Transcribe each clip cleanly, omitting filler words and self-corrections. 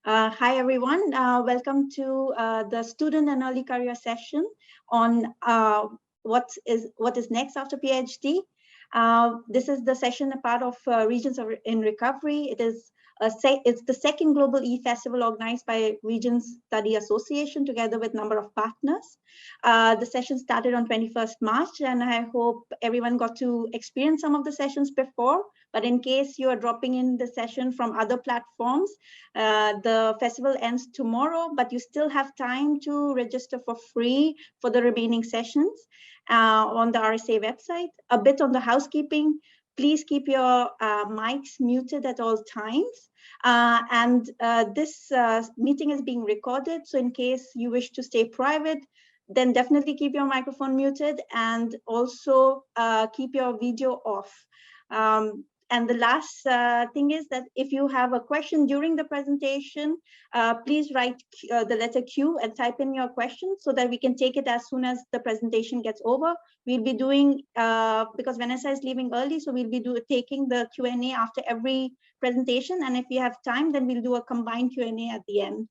Hi, everyone. Welcome to the student and early career session on what is next after PhD. This is the session a part of Regions in Recovery. It's the second global e-festival organized by Regions Study Association together with a number of partners. The session started on 21st March, and I hope everyone got to experience some of the sessions before. But in case you are dropping in the session from other platforms, the festival ends tomorrow, but you still have time to register for free for the remaining sessions on the RSA website. A bit on the housekeeping. Please keep your mics muted at all times. This meeting is being recorded, so in case you wish to stay private, then definitely keep your microphone muted and also keep your video off. And the last thing is that if you have a question during the presentation, please write the letter Q and type in your question so that we can take it as soon as the presentation gets over. We'll be doing, because Vanessa is leaving early, so we'll be taking the Q&A after every presentation. And if we have time, then we'll do a combined Q&A at the end.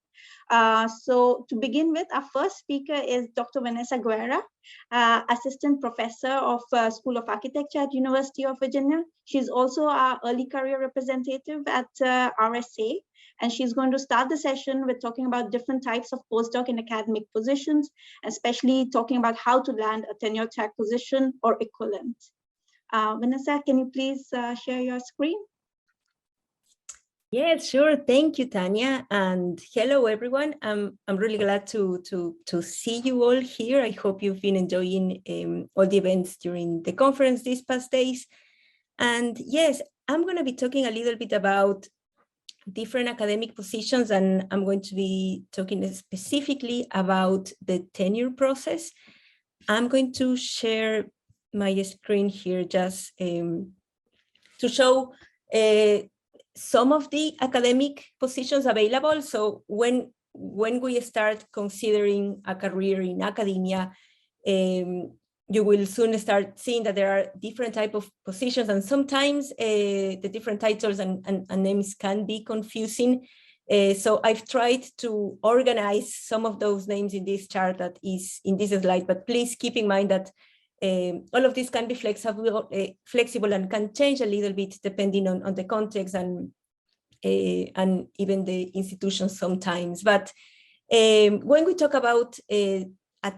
So to begin with, our first speaker is Dr. Vanessa Guerra, Assistant Professor of School of Architecture at University of Virginia. She's also our early career representative at RSA, and she's going to start the session with talking about different types of postdoc in academic positions, especially talking about how to land a tenure track position or equivalent. Vanessa, can you please share your screen? Yes, sure. Thank you, Tanya, and hello, everyone. I'm really glad to see you all here. I hope you've been enjoying all the events during the conference these past days. And yes, I'm going to be talking a little bit about different academic positions, and I'm going to be talking specifically about the tenure process. I'm going to share my screen here just to show some of the academic positions available. So when we start considering a career in academia, you will soon start seeing that there are different types of positions, and sometimes the different titles and names can be confusing. So I've tried to organize some of those names in this chart that is in this slide, but please keep in mind that all of this can be flexible and can change a little bit depending on the context and even the institution sometimes. But when we talk about a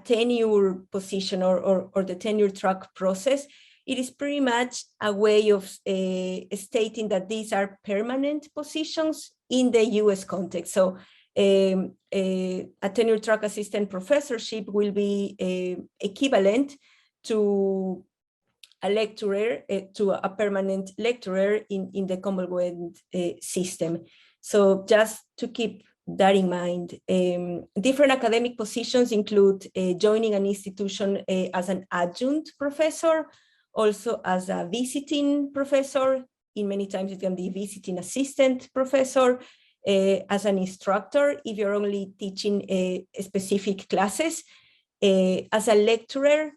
tenure position or the tenure track process, it is pretty much a way of stating that these are permanent positions in the US context. So a tenure track assistant professorship will be equivalent to a lecturer, to a permanent lecturer in the Commonwealth system. So just to keep that in mind, different academic positions include joining an institution as an adjunct professor, also as a visiting professor. In many times it can be visiting assistant professor, as an instructor if you're only teaching specific classes, as a lecturer.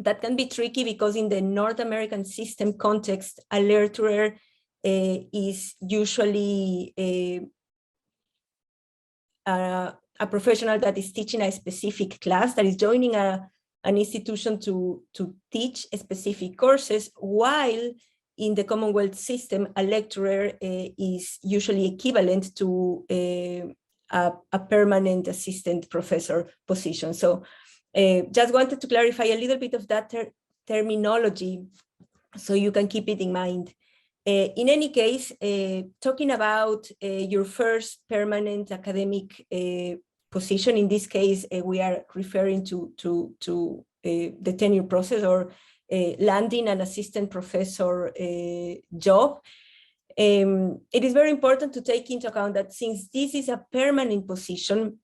That can be tricky because in the North American system context, a lecturer is usually a professional that is teaching a specific class, that is joining an institution to teach specific courses, while in the Commonwealth system, a lecturer is usually equivalent to a permanent assistant professor position. So just wanted to clarify a little bit of that terminology so you can keep it in mind. In any case, talking about your first permanent academic position, in this case, we are referring to the tenure process or landing an assistant professor job. It is very important to take into account that since this is a permanent position,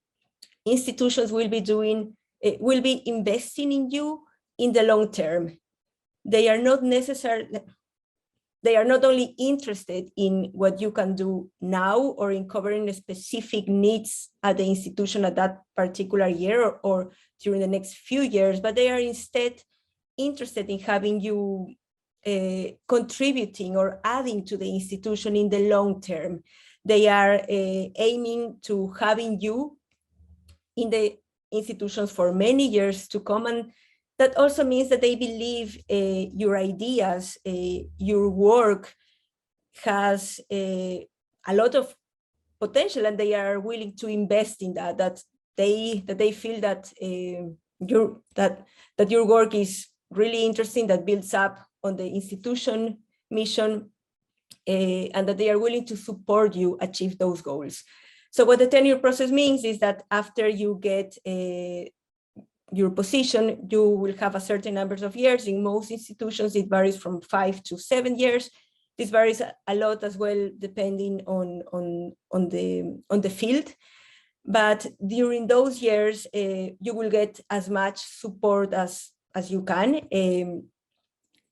institutions will be investing in you in the long term. They are not only interested in what you can do now or in covering specific needs at the institution at that particular year or during the next few years, but they are instead interested in having you contributing or adding to the institution in the long term. They are aiming to having you in the institutions for many years to come, and that also means that they believe your ideas, your work has a lot of potential, and they are willing to invest in that. That they feel that that your work is really interesting, that builds up on the institution mission, and that they are willing to support you achieve those goals. So what the tenure process means is that after you get your position, you will have a certain number of years. In most institutions, it varies from 5 to 7 years. This varies a lot as well, depending on the field. But during those years, you will get as much support as you can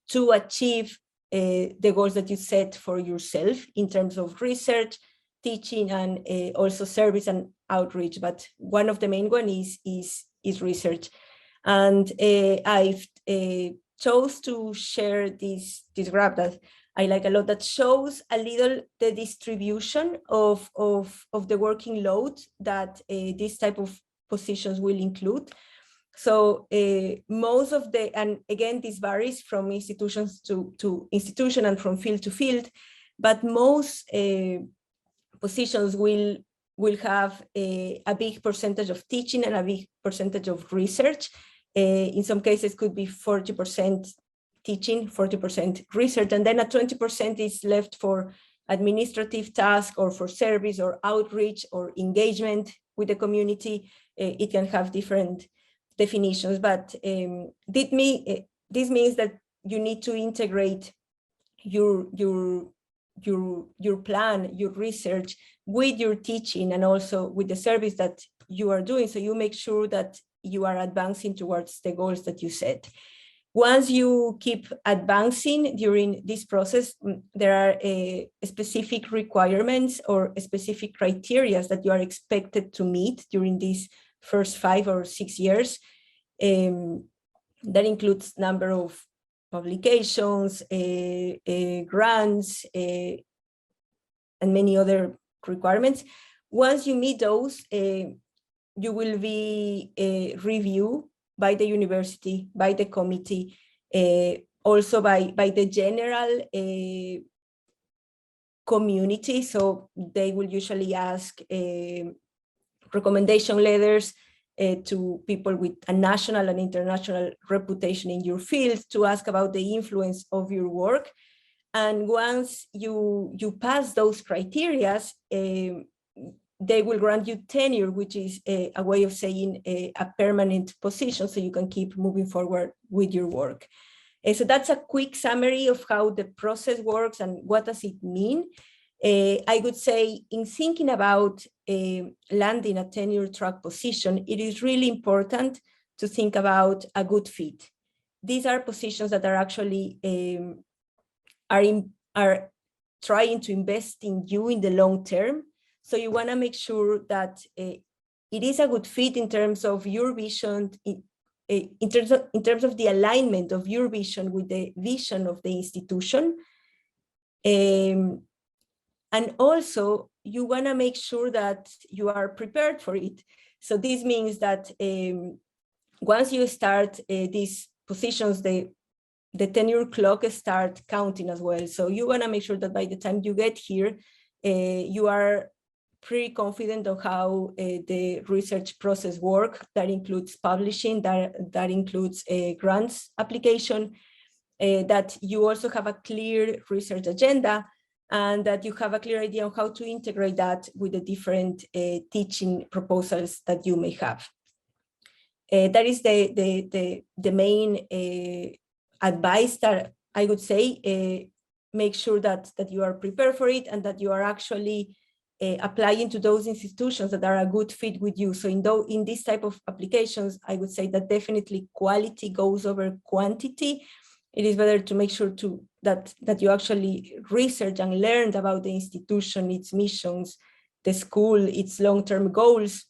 to achieve the goals that you set for yourself in terms of research, teaching, and also service and outreach. But one of the main one is research. And I've chose to share this graph that I like a lot, that shows a little the distribution of the working load that this type of positions will include. So most of the, and again, this varies from institutions to institution and from field to field, but most positions will have a big percentage of teaching and a big percentage of research. In some cases could be 40% teaching, 40% research, and then a 20% is left for administrative tasks or for service or outreach or engagement with the community. It can have different definitions, but this means that you need to integrate your plan, your research with your teaching and also with the service that you are doing, so you make sure that you are advancing towards the goals that you set. Once you keep advancing during this process, there are specific requirements or specific criteria that you are expected to meet during these first 5 or 6 years. That includes number of publications, grants, and many other requirements. Once you meet those, you will be reviewed by the university, by the committee, also by the general community. So they will usually ask recommendation letters to people with a national and international reputation in your field to ask about the influence of your work. And once you pass those criteria, they will grant you tenure, which is a way of saying a permanent position, so you can keep moving forward with your work. So that's a quick summary of how the process works and what does it mean. I would say, in thinking about landing a tenure track position, it is really important to think about a good fit. These are positions that are actually are trying to invest in you in the long term. So you want to make sure that it is a good fit in terms of your vision, in terms of the alignment of your vision with the vision of the institution. And also, you want to make sure that you are prepared for it. So this means that once you start these positions, the tenure clock start counting as well. So you want to make sure that by the time you get here, you are pretty confident of how the research process works. That includes publishing, that includes a grants application, that you also have a clear research agenda, and that you have a clear idea on how to integrate that with the different teaching proposals that you may have. That is the main advice that I would say. Make sure that you are prepared for it and that you are actually applying to those institutions that are a good fit with you. So in this type of applications, I would say that definitely quality goes over quantity. It is better to make sure that you actually research and learn about the institution, its missions, the school, its long-term goals,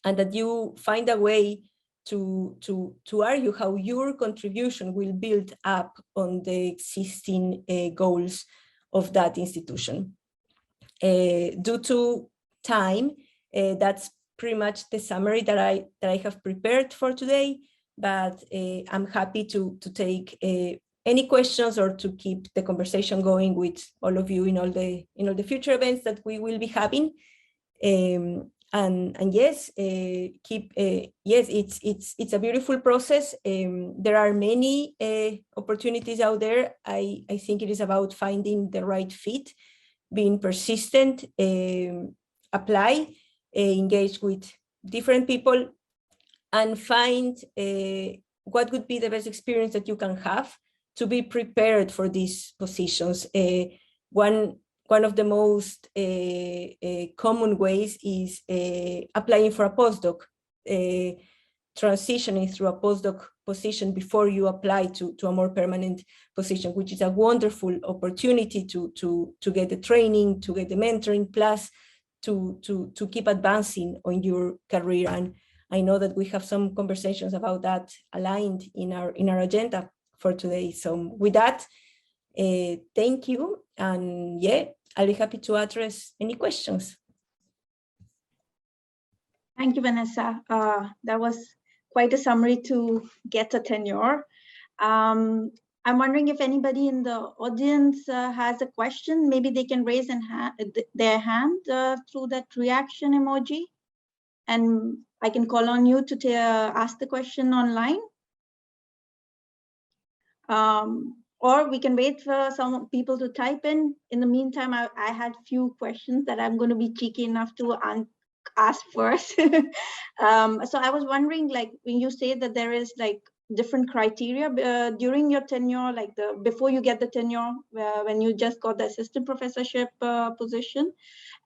and that you find a way to argue how your contribution will build up on the existing goals of that institution. Due to time, that's pretty much the summary that I have prepared for today, but I'm happy to take any questions or to keep the conversation going with all of you in all the future events that we will be having. And yes, yes, it's a beautiful process. There are many opportunities out there. I think it is about finding the right fit, being persistent, apply, engage with different people, and find what would be the best experience that you can have to be prepared for these positions. One of the most common ways is applying for a postdoc, transitioning through a postdoc position before you apply to a more permanent position, which is a wonderful opportunity to get the training, to get the mentoring, plus to keep advancing on your career. And I know that we have some conversations about that aligned in our agenda for today. So with that, thank you. And yeah, I'll be happy to address any questions. Thank you, Vanessa. That was quite a summary to get a tenure. I'm wondering if anybody in the audience has a question. Maybe they can raise their hand through that reaction emoji, and I can call on you to ask the question online. Or we can wait for some people to type in. In the meantime, I had a few questions that I'm going to be cheeky enough to ask first. So I was wondering, like, when you say that there is like different criteria during your tenure, like before you get the tenure, when you just got the assistant professorship position,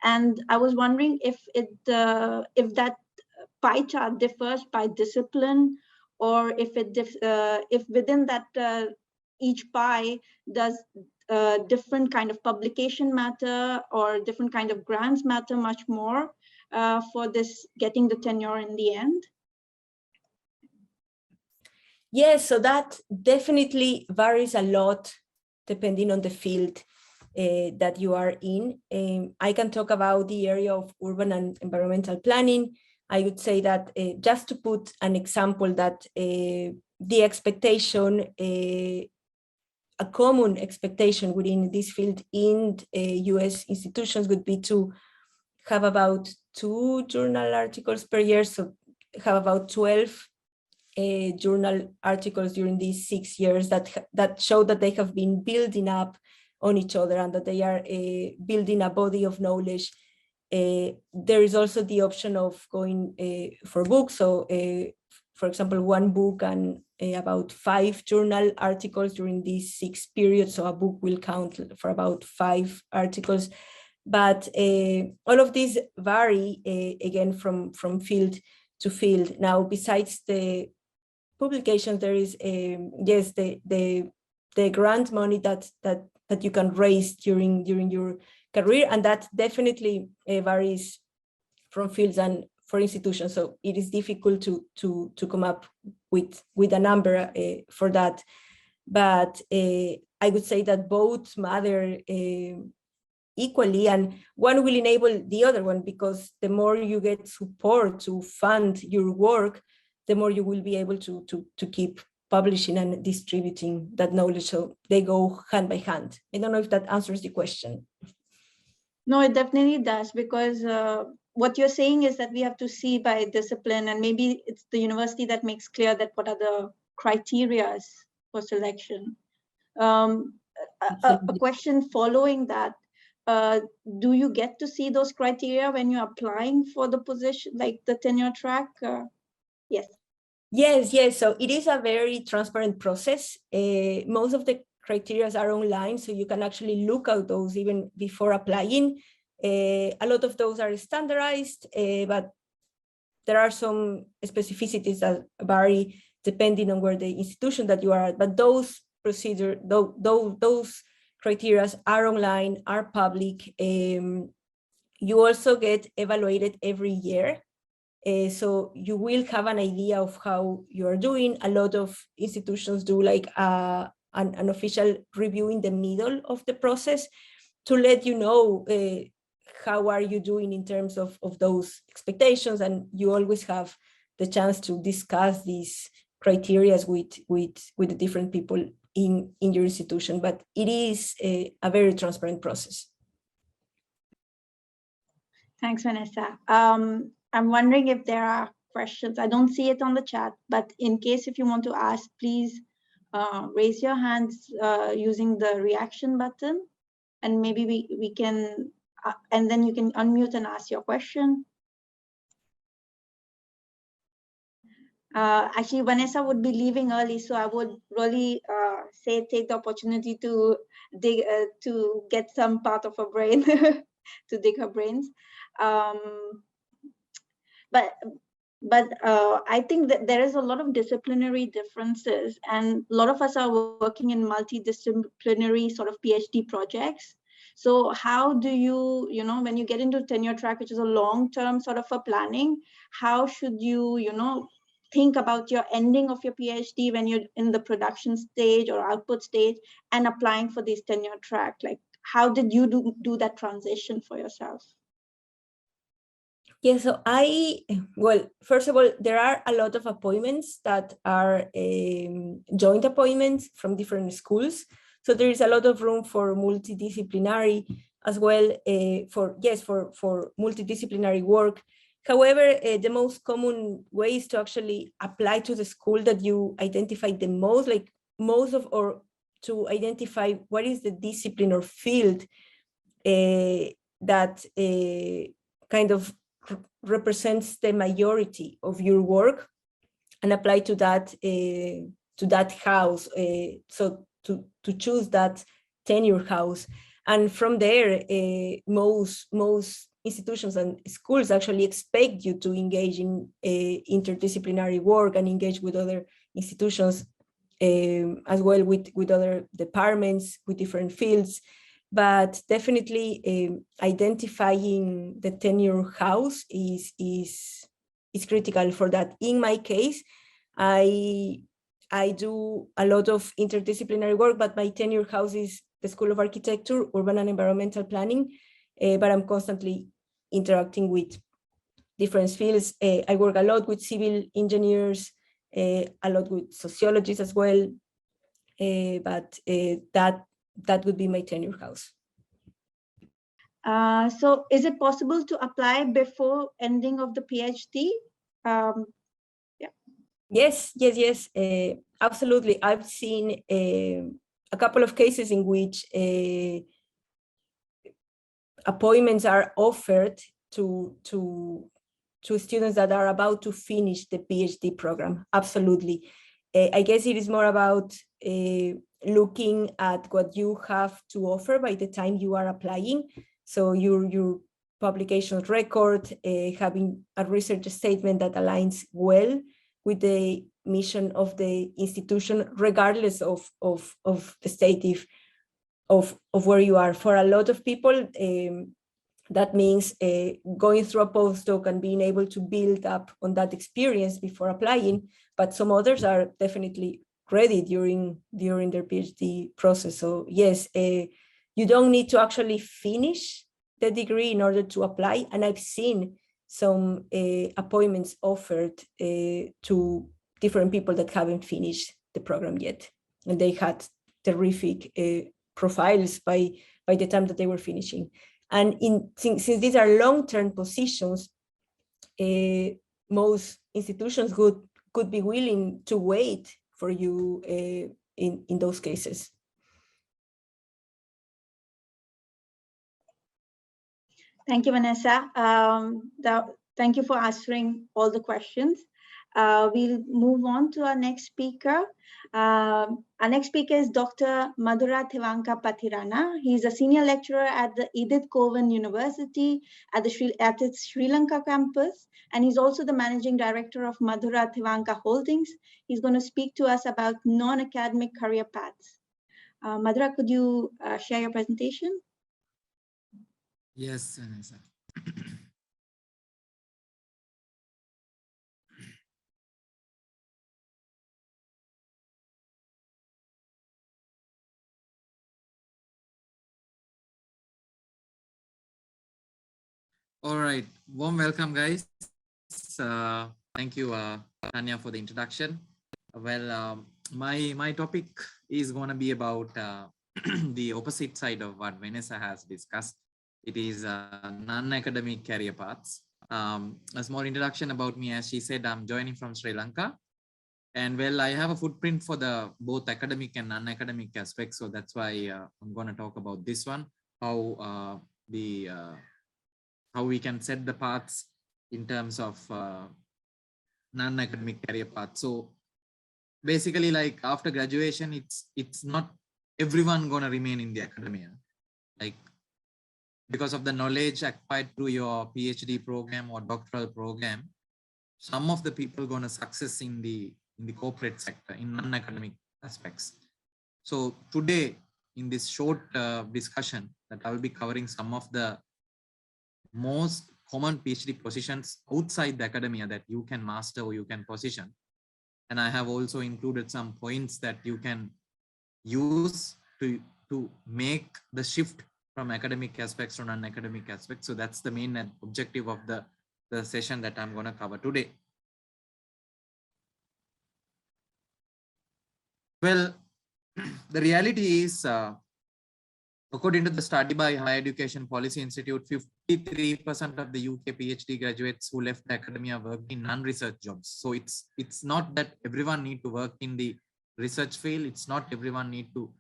and I was wondering if that pie chart differs by discipline, or if if within that each pie does different kind of publication matter, or different kind of grants matter much more for this getting the tenure in the end? Yes, so that definitely varies a lot depending on the field that you are in. I can talk about the area of urban and environmental planning. I would say that just to put an example, that the expectation, a common expectation within this field in US institutions would be to have about 2 journal articles per year, so have about 12 journal articles during these 6 years that show that they have been building up on each other and that they are building a body of knowledge. There is also the option of going for books. So for example, one book and about 5 journal articles during these 6 periods. So a book will count for about 5 articles. But all of these vary, again, from field to field. Now, besides the publications, there is, yes, the grant money that you can raise during your career, and that definitely varies from fields and for institutions. So it is difficult to come up with a number for that. But I would say that both matter equally, and one will enable the other one, because the more you get support to fund your work, the more you will be able to keep publishing and distributing that knowledge. So they go hand by hand. I don't know if that answers the question. No, it definitely does, because what you're saying is that we have to see by discipline, and maybe it's the university that makes clear that what are the criteria for selection. A question following that, do you get to see those criteria when you're applying for the position, like the tenure track? Yes. Yes. So it is a very transparent process. Most of the criteria are online, so you can actually look at those even before applying. A lot of those are standardized, but there are some specificities that vary depending on where the institution that you are at. But those those criteria are online, are public. You also get evaluated every year. So you will have an idea of how you are doing. A lot of institutions do like an official review in the middle of the process to let you know how are you doing in terms of those expectations, and you always have the chance to discuss these criteria with the different people in your institution, but it is a very transparent process. Thanks, Vanessa. I'm wondering if there are questions. I don't see it on the chat, but in case if you want to ask, please raise your hands using the reaction button, and maybe we can, and then you can unmute and ask your question. Actually, Vanessa would be leaving early, so I would really say take the opportunity to dig to get some part of her brain to dig her brains. But I think that there is a lot of disciplinary differences, and a lot of us are working in multidisciplinary sort of PhD projects. So how do you, when you get into tenure track, which is a long-term sort of a planning, how should you, think about your ending of your PhD when you're in the production stage or output stage and applying for this tenure track? Like, how did you do that transition for yourself? Yeah, so well, first of all, there are a lot of appointments that are joint appointments from different schools. So there is a lot of room for multidisciplinary as well, for multidisciplinary work. However, the most common way is to actually apply to the school that you identify the most, or to identify what is the discipline or field that kind of represents the majority of your work, and apply to that house. So to choose that tenure house, and from there, most institutions and schools actually expect you to engage in interdisciplinary work and engage with other institutions, as well with other departments, with different fields. But definitely identifying the tenure house is critical for that. In my case, I do a lot of interdisciplinary work, but my tenure house is the School of Architecture, Urban and Environmental Planning, but I'm constantly interacting with different fields. I work a lot with civil engineers, a lot with sociologists as well, but that would be my tenure house. So is it possible to apply before ending of the PhD? Yeah. Yes, absolutely. I've seen a couple of cases in which appointments are offered to students that are about to finish the PhD program. Absolutely. I guess it is more about looking at what you have to offer by the time you are applying. So your publication record, having a research statement that aligns well with the mission of the institution, regardless of the state of where you are. For a lot of people, that means going through a postdoc and being able to build up on that experience before applying, but some others are definitely ready during their PhD process. So yes, you don't need to actually finish the degree in order to apply. And I've seen some appointments offered to different people that haven't finished the program yet, and they had terrific profiles by the time that they were finishing. And since these are long-term positions, most institutions could be willing to wait for you in those cases. Thank you, Vanessa. Thank you for answering all the questions. We'll move on to our next speaker. Our next speaker is Dr. Madura Thivanka Pathirana. He's a senior lecturer at the Edith Cowan University at its Sri Lanka campus, and he's also the managing director of Madura Thivanka Holdings. He's going to speak to us about non-academic career paths. Madura, could you share your presentation? Yes, Vanessa. All right, warm welcome, guys. Thank you, Tanya, for the introduction. Well, my topic is going to be about the opposite side of what Vanessa has discussed. It is non-academic career paths. A small introduction about me, as she said, I'm joining from Sri Lanka, and well, I have a footprint for the both academic and non-academic aspects. So that's why I'm going to talk about this one, how the how we can set the paths in terms of non-academic career path. So basically, like after graduation, it's not everyone gonna remain in the academia. Like because of the knowledge acquired through your PhD program or doctoral program, some of the people gonna success in the corporate sector in non-academic aspects. So today in this short discussion that I will be covering some of the most common PhD positions outside the academia that you can master or you can position. And I have also included some points that you can use to make the shift from academic aspects to non-academic aspects. So that's the main objective of the session that I'm going to cover today. Well, the reality is, according to the study by Higher Education Policy Institute, 53% of the UK PhD graduates who left academia worked in non-research jobs. So it's not that everyone need to work in the research field. It's not everyone need to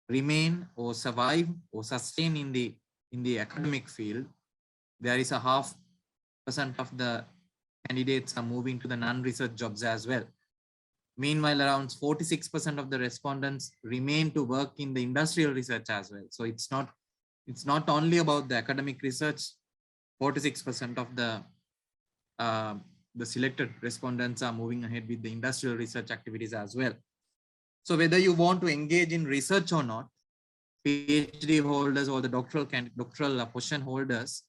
remain or survive or sustain in the academic field. There is a 0.5% of the candidates are moving to the non-research jobs as well. Meanwhile, around 46% of the respondents remain to work in the industrial research as well. So it's not only about the academic research. 46% of the selected respondents are moving ahead with the industrial research activities as well. So whether you want to engage in research or not, PhD holders or the doctoral position holders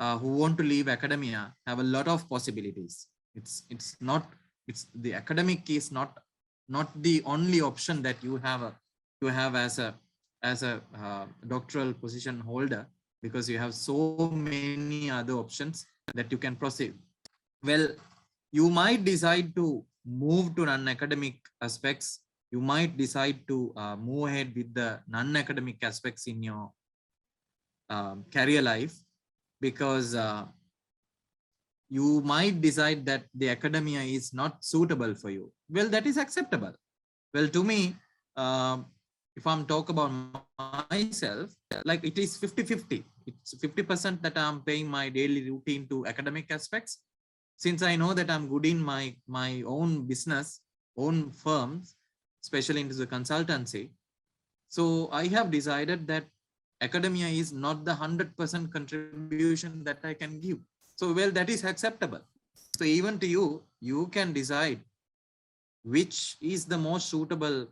who want to leave academia have a lot of possibilities. It's the academic is not the only option that you have as a doctoral position holder, because you have so many other options that you can proceed. Well, you might decide to move to non-academic aspects. You might decide to move ahead with the non-academic aspects in your career life, because you might decide that the academia is not suitable for you. Well, that is acceptable. Well, to me, if I'm talk about myself, like it is 50-50. It's 50% that I'm paying my daily routine to academic aspects. Since I know that I'm good in my own business, own firms, especially into the consultancy. So I have decided that academia is not the 100% contribution that I can give. So, well, that is acceptable. So even to you, you can decide which is the most suitable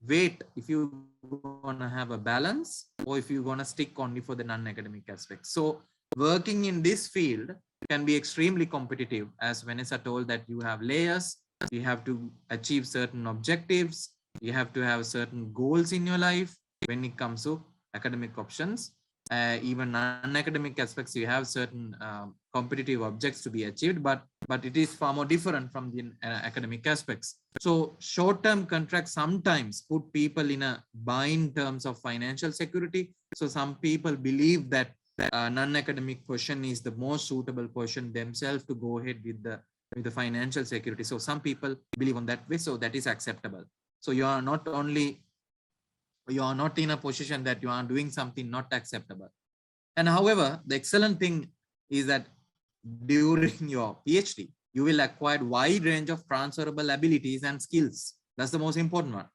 weight, if you're going to have a balance or if you're going to stick only for the non-academic aspects. So working in this field can be extremely competitive. As Vanessa told, that you have layers, you have to achieve certain objectives, you have to have certain goals in your life when it comes to academic options. Even non-academic aspects, you have certain competitive objects to be achieved, but it is far more different from the academic aspects. So short-term contracts sometimes put people in a bind in terms of financial security. So some people believe that non-academic portion is the most suitable portion themselves to go ahead with the financial security. So some people believe on that way, so that is acceptable. So you are not in a position that you are doing something not acceptable. And however, the excellent thing is that during your PhD, you will acquire wide range of transferable abilities and skills. That's the most important one.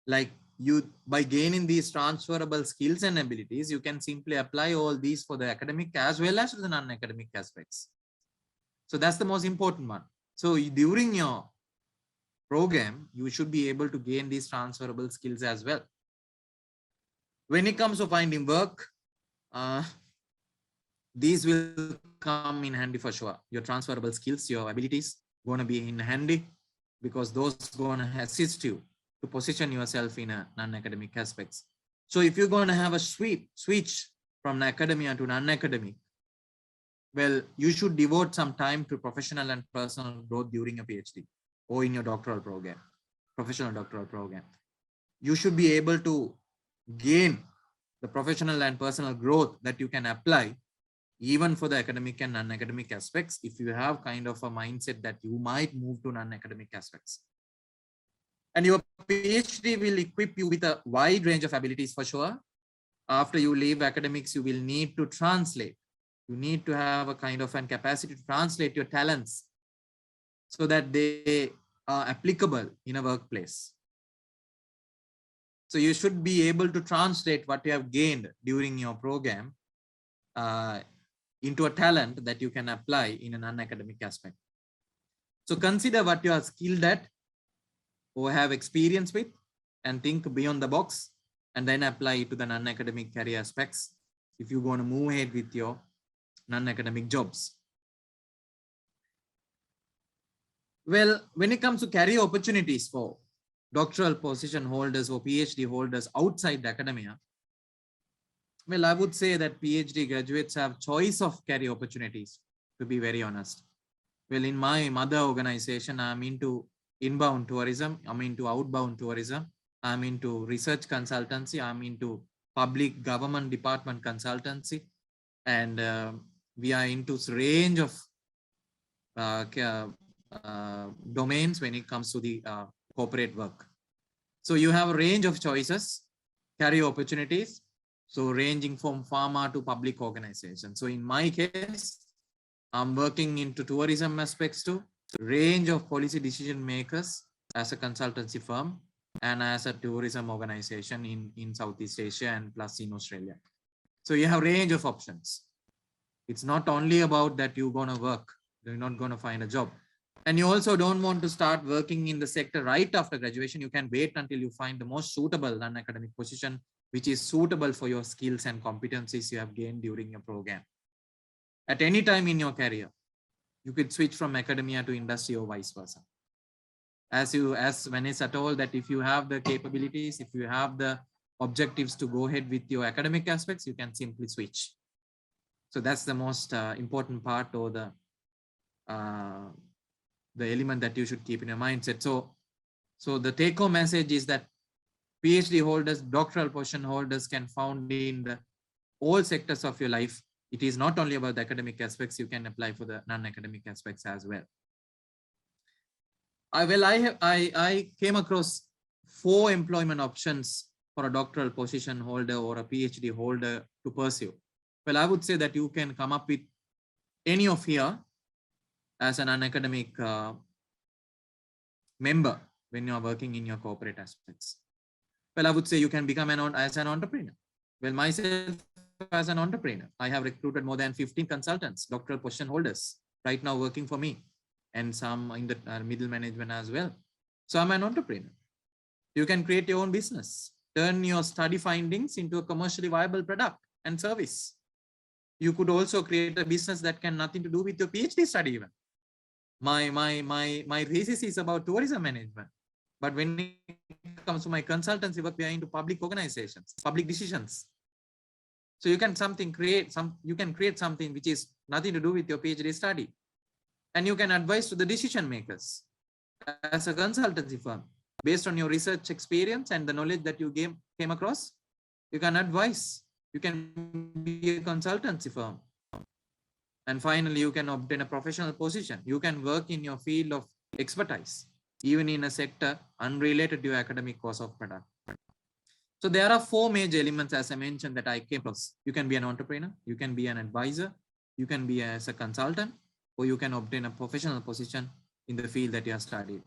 Like you, by gaining these transferable skills and abilities, you can simply apply all these for the academic as well as the non-academic aspects. So that's the most important one. So during your program, you should be able to gain these transferable skills as well. When it comes to finding work, these will come in handy for sure. Your transferable skills, your abilities going to be in handy, because those going to assist you to position yourself in a non-academic aspects. So if you're going to have a switch from academia to non-academic, well, you should devote some time to professional and personal growth during a PhD or in your doctoral program, professional doctoral program. You should be able to gain the professional and personal growth that you can apply even for the academic and non-academic aspects if you have kind of a mindset that you might move to non-academic aspects. And your PhD will equip you with a wide range of abilities for sure. After you leave academics, you will need to translate. You need to have a kind of an capacity to translate your talents so that they are applicable in a workplace. So you should be able to translate what you have gained during your program into a talent that you can apply in a non-academic aspect. So consider what you are skilled at or have experience with and think beyond the box and then apply it to the non-academic career aspects if you're going to move ahead with your non-academic jobs. Well, when it comes to career opportunities for doctoral position holders or PhD holders outside academia, well, I would say that PhD graduates have choice of career opportunities, to be very honest. Well, in my mother organization, I'm into inbound tourism, I'm into outbound tourism, I'm into research consultancy, I'm into public government department consultancy, and we are into a range of domains when it comes to the corporate work. So you have a range of choices, career opportunities, so ranging from pharma to public organizations. So in my case, I'm working into tourism aspects too, range of policy decision makers as a consultancy firm and as a tourism organization in Southeast Asia and plus in Australia. So you have a range of options. It's not only about that you're going to work, you're not going to find a job. And you also don't want to start working in the sector right after graduation. You can wait until you find the most suitable non-academic position, which is suitable for your skills and competencies you have gained during your program. At any time in your career, you could switch from academia to industry or vice versa. As Vanessa told, that if you have the capabilities, if you have the objectives to go ahead with your academic aspects, you can simply switch. So that's the most important part, or the element that you should keep in your mindset. So the take-home message is that PhD holders, doctoral position holders can found in the all sectors of your life. It is not only about the academic aspects, you can apply for the non-academic aspects as well. I came across 4 employment options for a doctoral position holder or a PhD holder to pursue. Well, I would say that you can come up with any of here as an non-academic member when you are working in your corporate aspects. Well, I would say you can become as an entrepreneur. Well, myself as an entrepreneur, I have recruited more than 15 consultants, doctoral position holders right now working for me, and some in the middle management as well. So I'm an entrepreneur. You can create your own business, turn your study findings into a commercially viable product and service. You could also create a business that can nothing to do with your PhD study even. My thesis is about tourism management, but when it comes to my consultancy work, we are into public organizations, public decisions. So you can create something which is nothing to do with your PhD study, and you can advise to the decision makers as a consultancy firm based on your research experience and the knowledge that you came across. You can advise. You can be a consultancy firm. And finally, you can obtain a professional position. You can work in your field of expertise, even in a sector unrelated to your academic course of product. So there are 4 major elements, as I mentioned, that I came across. You can be an entrepreneur, you can be an advisor, you can be as a consultant, or you can obtain a professional position in the field that you have studied.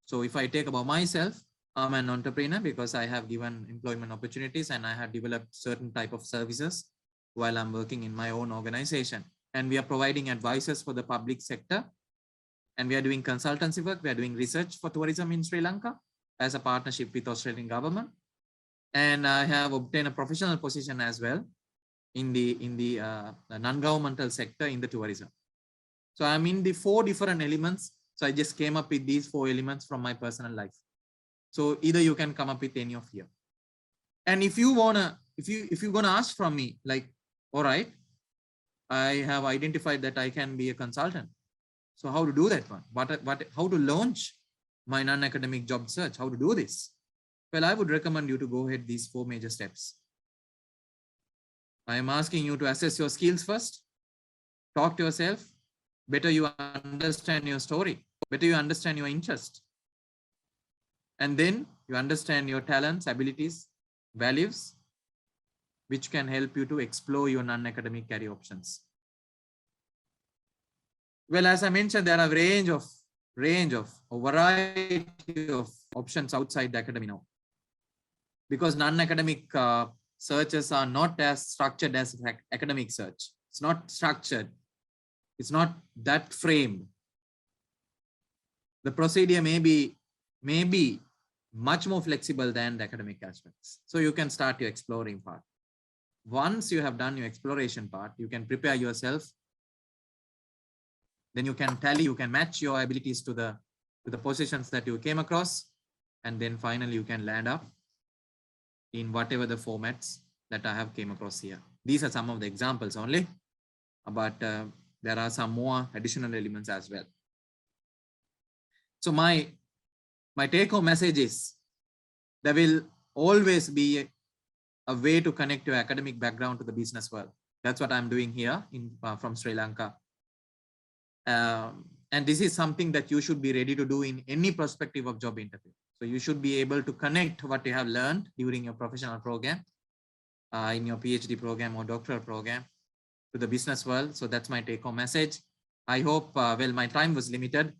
So if I take about myself, I'm an entrepreneur because I have given employment opportunities and I have developed certain type of services while I'm working in my own organization. And we are providing advices for the public sector. And we are doing consultancy work. We are doing research for tourism in Sri Lanka as a partnership with Australian government. And I have obtained a professional position as well in the non-governmental sector in the tourism. So I'm in the 4 different elements. So I just came up with these 4 elements from my personal life. So either you can come up with any of here. And if you're gonna ask from me, like, all right, I have identified that I can be a consultant. So how to do that one? How to launch my non-academic job search? How to do this? Well, I would recommend you to go ahead these 4 major steps. I am asking you to assess your skills first, talk to yourself, better you understand your story, better you understand your interest. And then you understand your talents, abilities, values, which can help you to explore your non-academic career options. Well, as I mentioned, there are a variety of options outside the academy now. Because non-academic searches are not as structured as academic search. It's not structured. It's not that framed. The procedure may be much more flexible than the academic aspects. So you can start your exploring part. Once you have done your exploration part, you can prepare yourself. Then you can tally, you can match your abilities to the positions that you came across. And then finally you can land up in whatever the formats that I have came across here. These are some of the examples only, but there are some more additional elements as well. So my take-home message is there will always be a way to connect your academic background to the business world. That's what I'm doing here from Sri Lanka. And this is something that you should be ready to do in any perspective of job interview. So you should be able to connect what you have learned during your professional program, in your PhD program or doctoral program to the business world. So that's my take-home message. I hope, well, my time was limited.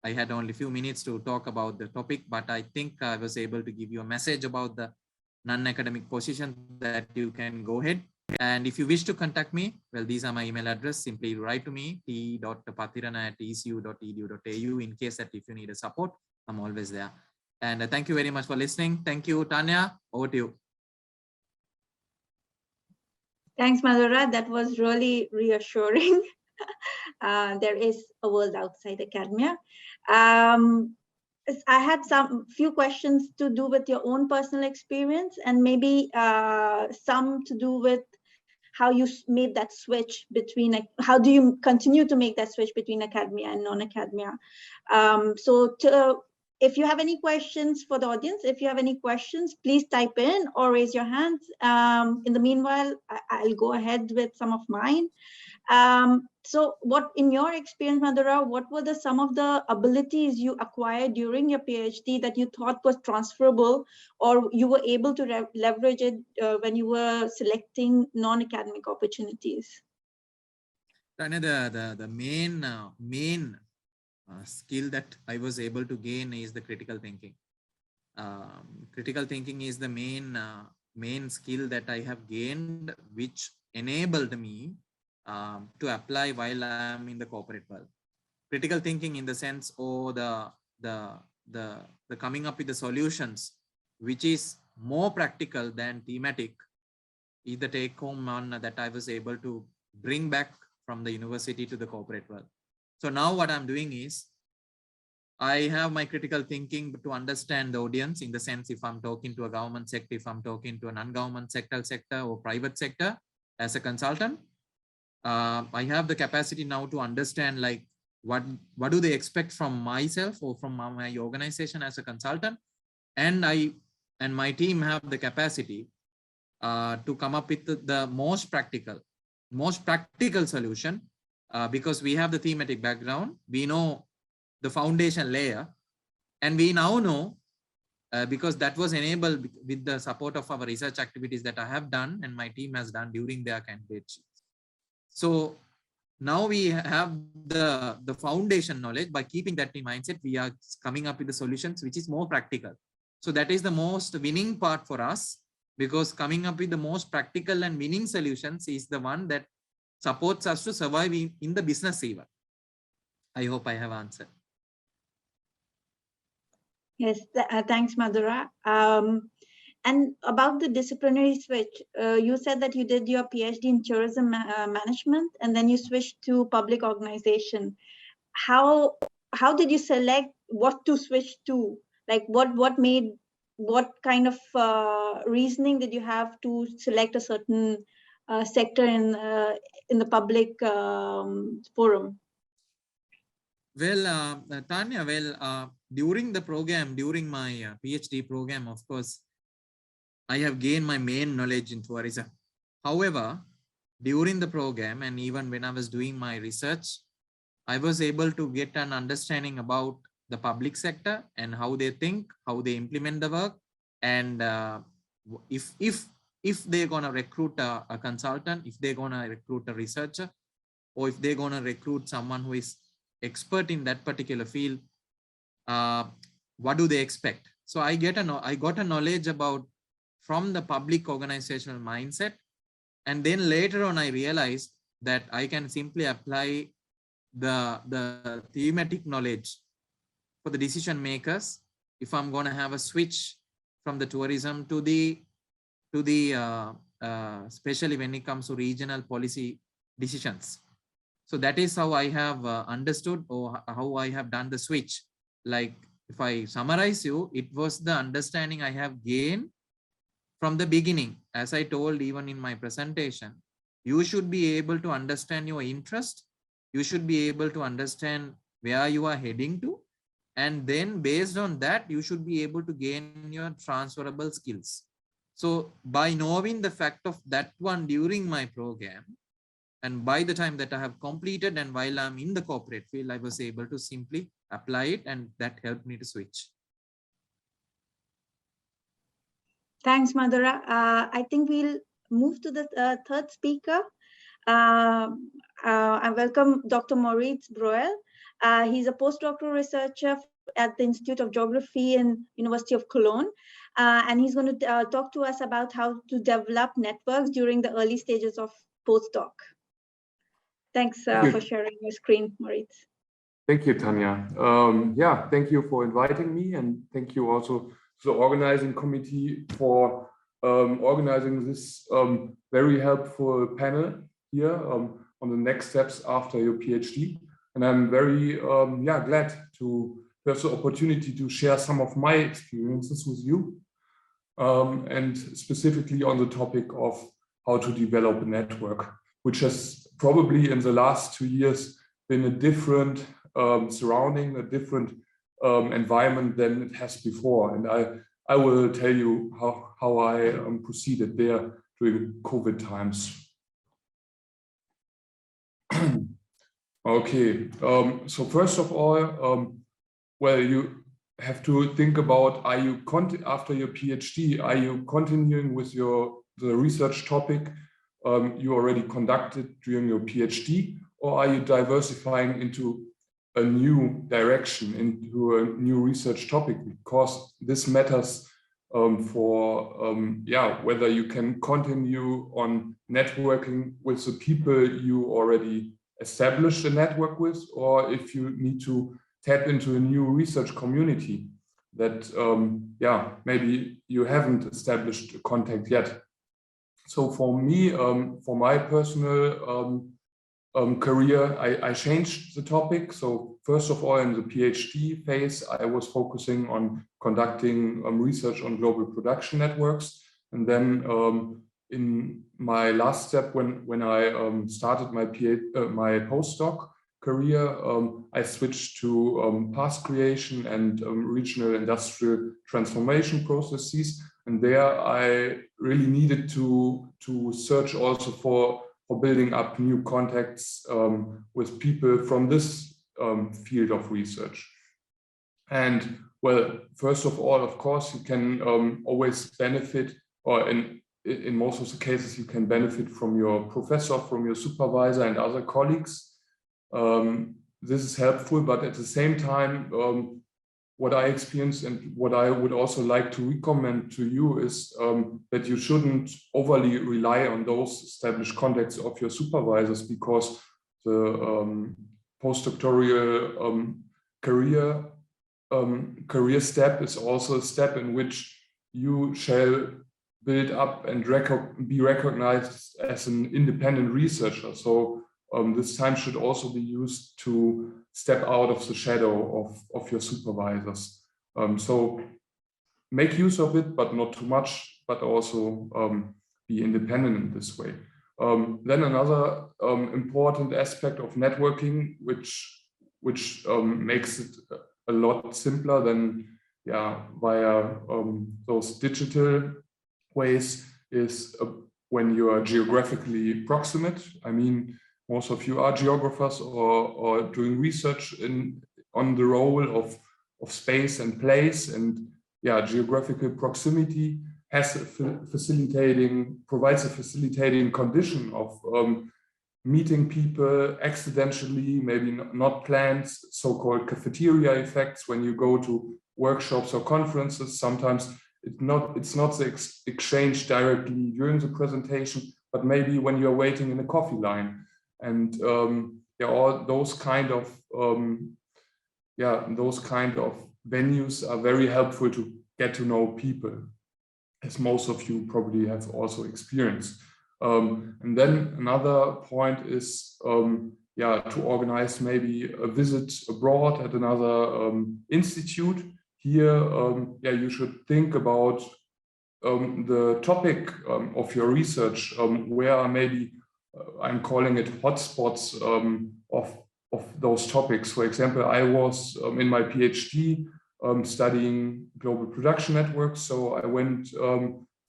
I had only a few minutes to talk about the topic, but I think I was able to give you a message about the non-academic position that you can go ahead. And if you wish to contact me, well, these are my email address. Simply write to me, t.pathirana@ecu.edu.au, in case that if you need a support, I'm always there. And thank you very much for listening. Thank you, Tanya. Over to you. Thanks, Madura. That was really reassuring. There is a world outside academia. I had few questions to do with your own personal experience, and maybe some to do with how you made that switch between, how do you continue to make that switch between academia and non-academia? If you have any questions for the audience, if you have any questions, please type in or raise your hands. In the meanwhile, I'll go ahead with some of mine. So what, in your experience, Madura, what were some of the abilities you acquired during your PhD that you thought was transferable, or you were able to leverage it when you were selecting non-academic opportunities? Tanya, the main skill that I was able to gain is the critical thinking. Critical thinking is the main skill that I have gained, which enabled me to apply while I'm in the corporate world. Critical thinking in the sense, the coming up with the solutions, which is more practical than thematic, is the take home on that I was able to bring back from the university to the corporate world. So now what I'm doing is I have my critical thinking to understand the audience, in the sense, if I'm talking to a government sector, if I'm talking to a non-government sector or private sector as a consultant, I have the capacity now to understand, like, what do they expect from myself or from my organization as a consultant, and my team have the capacity to come up with the most practical solution, because we have the thematic background, we know the foundation layer, and we now know, because that was enabled with the support of our research activities that I have done and my team has done during their candidates. So now we have the foundation knowledge. By keeping that in mindset, we are coming up with the solutions which is more practical. So that is the most winning part for us, because coming up with the most practical and winning solutions is the one that supports us to survive in the business even. I hope I have answered. Yes, thanks, Madura. And about the disciplinary switch, you said that you did your PhD in tourism management, and then you switched to public organization. How did you select what to switch to? Like, what kind of reasoning did you have to select a certain sector in the public forum? Well, Tanya, during the program, during my PhD program, of course, I have gained my main knowledge in tourism. However, during the program and even when I was doing my research, I was able to get an understanding about the public sector and how they think, how they implement the work, and if they're gonna recruit a consultant, if they're gonna recruit a researcher, or if they're gonna recruit someone who is expert in that particular field, what do they expect? So I got a knowledge about from the public organizational mindset, and then later on I realized that I can simply apply the thematic knowledge for the decision makers if I'm going to have a switch from the tourism to the especially when it comes to regional policy decisions. So that is how I have understood, or how I have done the switch. Like if I summarize you, it was the understanding I have gained from the beginning. As I told even in my presentation, you should be able to understand your interest. You should be able to understand where you are heading to. And then based on that, you should be able to gain your transferable skills. So by knowing the fact of that one during my program, and by the time that I have completed and while I'm in the corporate field, I was able to simply apply it, and that helped me to switch. Thanks, Madura. I think we'll move to the third speaker. I welcome Dr. Moritz Breul. He's a postdoctoral researcher at the Institute of Geography in University of Cologne. And he's going to talk to us about how to develop networks during the early stages of postdoc. Thanks for sharing your screen, Moritz. Thank you, Tanya. Yeah, thank you for inviting me, and thank you also to the organizing committee for organizing this very helpful panel here on the next steps after your PhD. And I'm very glad to have the opportunity to share some of my experiences with you, and specifically on the topic of how to develop a network, which has probably in the last 2 years been a different surrounding, a different environment than it has before. And I will tell you how I proceeded there during COVID times. Okay, so first of all, well, you have to think about, are you after your PhD, are you continuing with the research topic you already conducted during your PhD, or are you diversifying into a new direction, into a new research topic? Because this matters for whether you can continue on networking with the people you already established a network with, or if you need to tap into a new research community that maybe you haven't established a contact yet. So for me, for my personal career, I changed the topic. So first of all, in the PhD phase, I was focusing on conducting research on global production networks. And then in my last step, when I started my postdoc career, I switched to path creation and regional industrial transformation processes. And there I really needed to search also for building up new contacts with people from this field of research. And well, first of all, of course, you can always benefit, or in most of the cases, you can benefit from your professor, from your supervisor and other colleagues. This is helpful, but at the same time, what I experienced and what I would also like to recommend to you is that you shouldn't overly rely on those established contacts of your supervisors, because the postdoctoral career step is also a step in which you shall build up and be recognized as an independent researcher. So this time should also be used to step out of the shadow of your supervisors. So make use of it, but not too much, but also be independent in this way. Then another important aspect of networking, which makes it a lot simpler than via those digital ways, is when you are geographically proximate. I mean, most of you are geographers or doing research on the role of space and place, and geographical proximity has provides a facilitating condition of meeting people accidentally, maybe not planned, so-called cafeteria effects. When you go to workshops or conferences, sometimes it's not the exchange directly during the presentation, but maybe when you're waiting in a coffee line, and all those kind of venues are very helpful to get to know people, as most of you probably have also experienced. And then another point is to organize maybe a visit abroad at another institute. Here, you should think about the topic of your research, where are maybe, I'm calling it hotspots of those topics. For example, I was in my PhD studying global production networks, so I went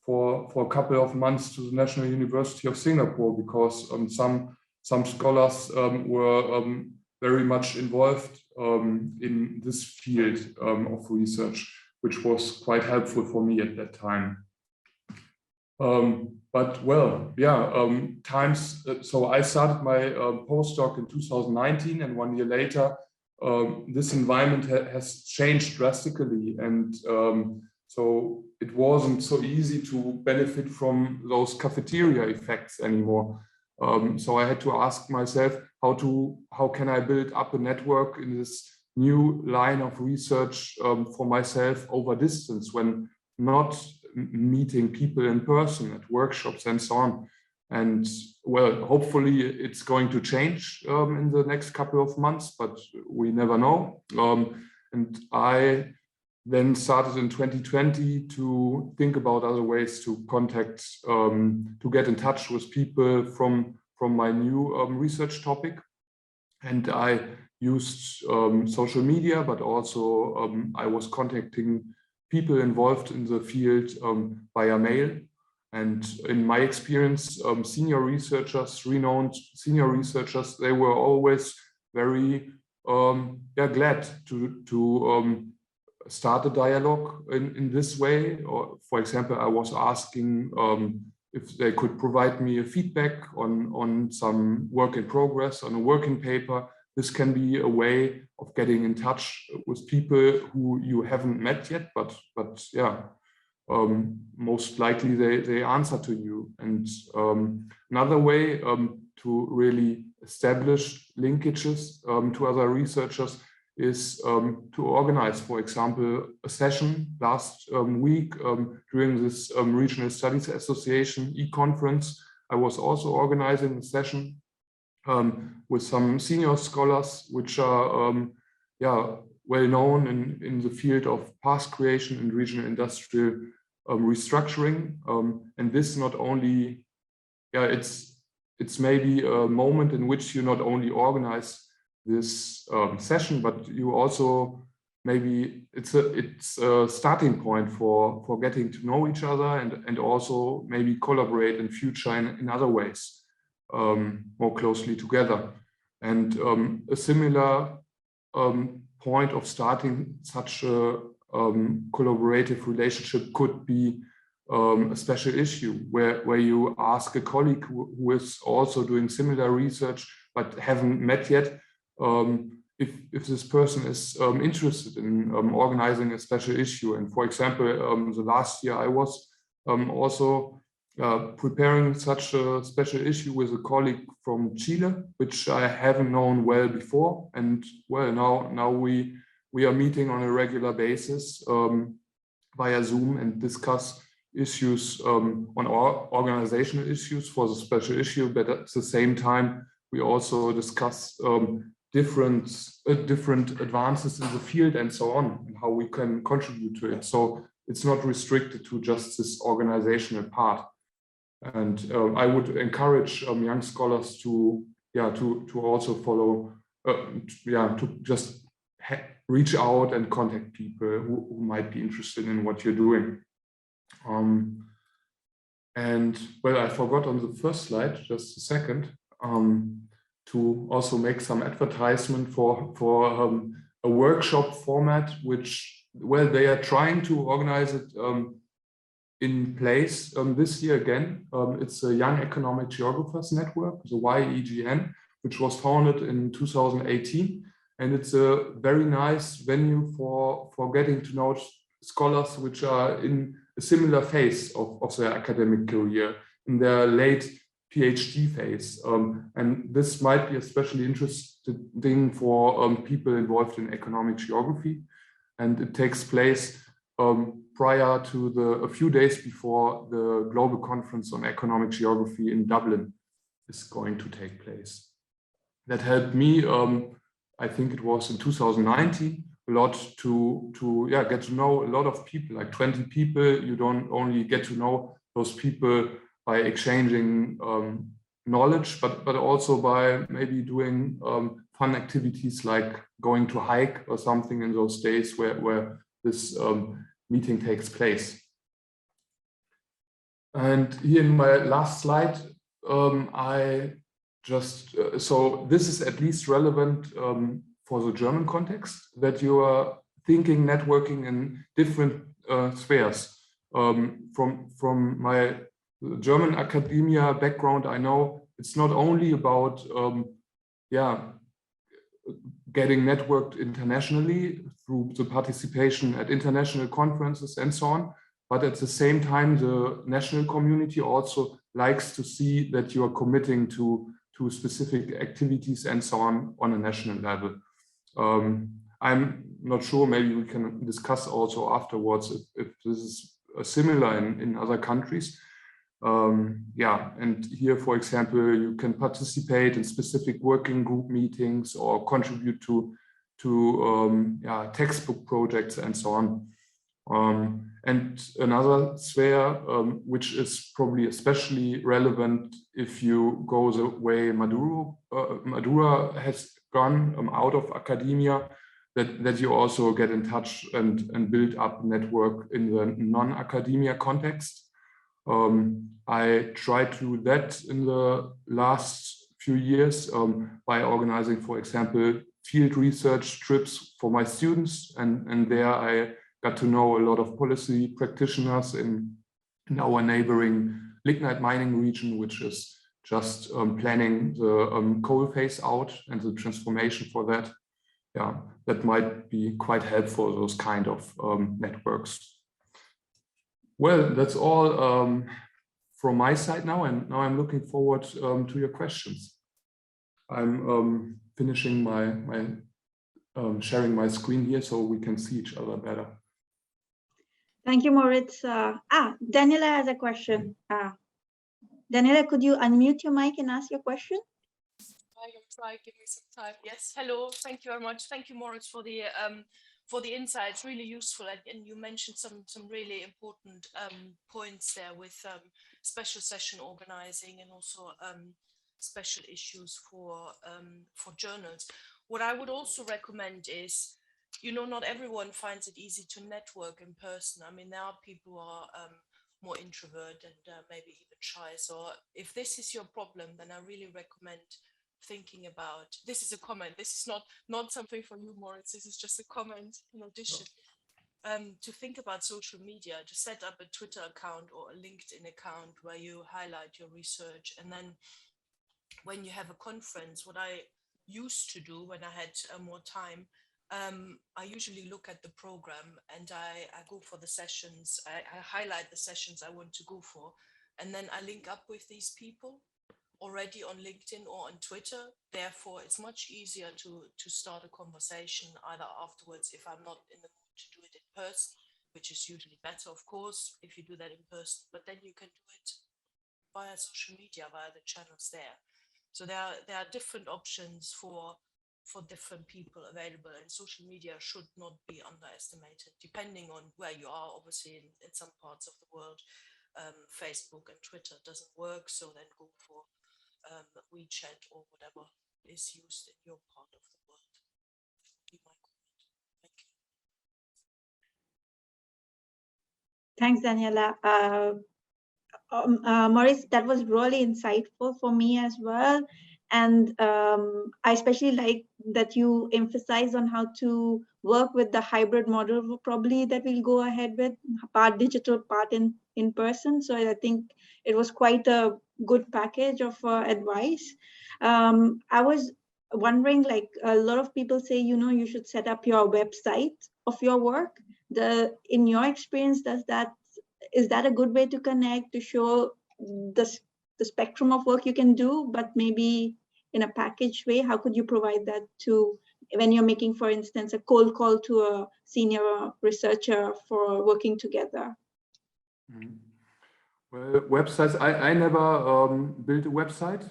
for a couple of months to the National University of Singapore, because some scholars were very much involved in this field of research, which was quite helpful for me at that time. So I started my postdoc in 2019, and 1 year later, this environment has changed drastically, and so it wasn't so easy to benefit from those cafeteria effects anymore. So I had to ask myself, how can I build up a network in this new line of research for myself over distance, when not meeting people in person at workshops and so on. And well, hopefully it's going to change in the next couple of months, but we never know. And I then started in 2020 to think about other ways to contact, to get in touch with people from my new research topic. And I used social media, but also I was contacting people involved in the field via mail. And in my experience, senior researchers, renowned senior researchers, they were always very glad to start a dialogue in this way. Or, for example, I was asking if they could provide me a feedback on some work in progress, on a working paper. This can be a way of getting in touch with people who you haven't met yet, but most likely they answer to you. And another way to really establish linkages to other researchers is to organize, for example, a session. Last week during this Regional Studies Association e-conference, I was also organizing a session with some senior scholars, which are well known in the field of path creation and regional industrial restructuring. And this not only, it's maybe a moment in which you not only organize this session, but you also maybe it's a starting point for getting to know each other and also maybe collaborate in future in other ways more closely together. And a similar point of starting such a collaborative relationship could be a special issue where you ask a colleague who is also doing similar research but haven't met yet, if this person is interested in organizing a special issue. And for example, the last year I was also preparing such a special issue with a colleague from Chile, which I haven't known well before. And well, now we are meeting on a regular basis via Zoom and discuss issues on our organizational issues for the special issue, but at the same time we also discuss different advances in the field and so on, and how we can contribute to it. So it's not restricted to just this organizational part. And I would encourage young scholars to also follow, to just reach out and contact people who might be interested in what you're doing. And well, I forgot on the first slide, just a second, to also make some advertisement for a workshop format, which, well, they are trying to organize it in place this year again. It's a Young Economic Geographers Network, the YEGN, which was founded in 2018. And it's a very nice venue for getting to know scholars which are in a similar phase of their academic career, in their late PhD phase. And this might be especially interesting for people involved in economic geography. And it takes place prior to a few days before the Global Conference on Economic Geography in Dublin is going to take place. That helped me, I think it was in 2019, a lot to get to know a lot of people, like 20 people. You don't only get to know those people by exchanging knowledge, but also by maybe doing fun activities like going to hike or something in those days where this meeting takes place. And here in my last slide, I just, so this is at least relevant for the German context, that you are thinking networking in different spheres. From my German academia background, I know it's not only about getting networked internationally through the participation at international conferences and so on, but at the same time, the national community also likes to see that you are committing to specific activities and so on a national level. I'm not sure, maybe we can discuss also afterwards if this is similar in other countries. And here, for example, you can participate in specific working group meetings or contribute to textbook projects and so on. And another sphere, which is probably especially relevant if you go the way Madura has gone out of academia, that you also get in touch and build up network in the non-academia context. I tried to do that in the last few years by organizing, for example, field research trips for my students, and there I got to know a lot of policy practitioners in our neighboring lignite mining region, which is just planning the coal phase out and the transformation for that. Yeah, that might be quite helpful, those kind of networks. Well, that's all from my side now, and now I'm looking forward to your questions. I'm finishing my sharing my screen here so we can see each other better. Thank you, Moritz. Daniela has a question. Daniela, could you unmute your mic and ask your question? I will try. Give me some time. Yes. Hello. Thank you very much. Thank you, Moritz, for the insights. Really useful, and you mentioned some really important points there with special session organizing and also special issues for journals. What I would also recommend is, not everyone finds it easy to network in person. I mean, there are people who are more introvert and maybe even shy. So if this is your problem, then I really recommend thinking about, this is a comment, this is not something for you, Moritz, this is just a comment in addition, to think about social media, to set up a Twitter account or a LinkedIn account where you highlight your research. And then when you have a conference, what I used to do when I had more time, I usually look at the program and I go for the sessions. I highlight the sessions I want to go for, and then I link up with these people already on LinkedIn or on Twitter. Therefore, it's much easier to start a conversation either afterwards if I'm not in the mood to do it in person, which is usually better, of course, if you do that in person, but then you can do it via social media, via the channels there. So there are different options for different people available, and social media should not be underestimated, depending on where you are, obviously in some parts of the world. Facebook and Twitter doesn't work, so then go for WeChat or whatever is used in your part of the world. Be my comment. Thank you. Thanks, Daniela. Moritz, that was really insightful for me as well. And I especially like that you emphasize on how to work with the hybrid model probably that we'll go ahead with, part digital, part in person. So I think it was quite a good package of advice. I was wondering, like a lot of people say, you should set up your website of your work. In your experience, is that a good way to connect, to show the spectrum of work you can do, but maybe in a packaged way? How could you provide that to when you're making, for instance, a cold call to a senior researcher for working together? Well, websites, I never built a website.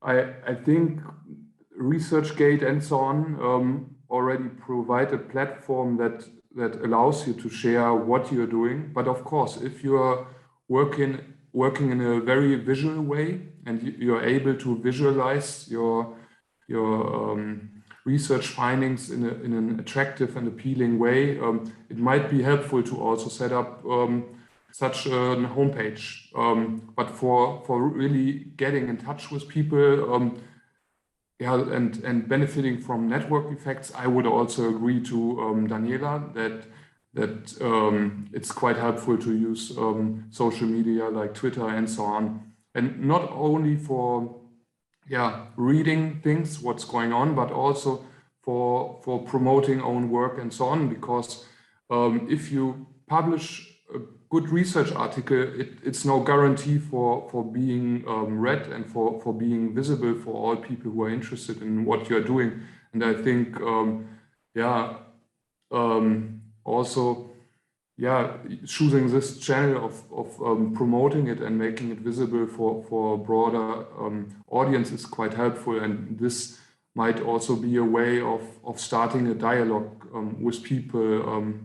I think ResearchGate and so on already provide a platform that allows you to share what you're doing. But of course, if you are working in a very visual way and you're able to visualize your research findings in an attractive and appealing way, it might be helpful to also set up such a homepage. But for really getting in touch with people, and benefiting from network effects, I would also agree to Daniela that it's quite helpful to use social media like Twitter and so on, and not only for reading things, what's going on, but also for promoting own work and so on. Because if you publish a good research article, it's no guarantee for being read and for being visible for all people who are interested in what you're doing. And I think, also, choosing this channel of promoting it and making it visible for a broader audience is quite helpful. And this might also be a way of starting a dialogue with people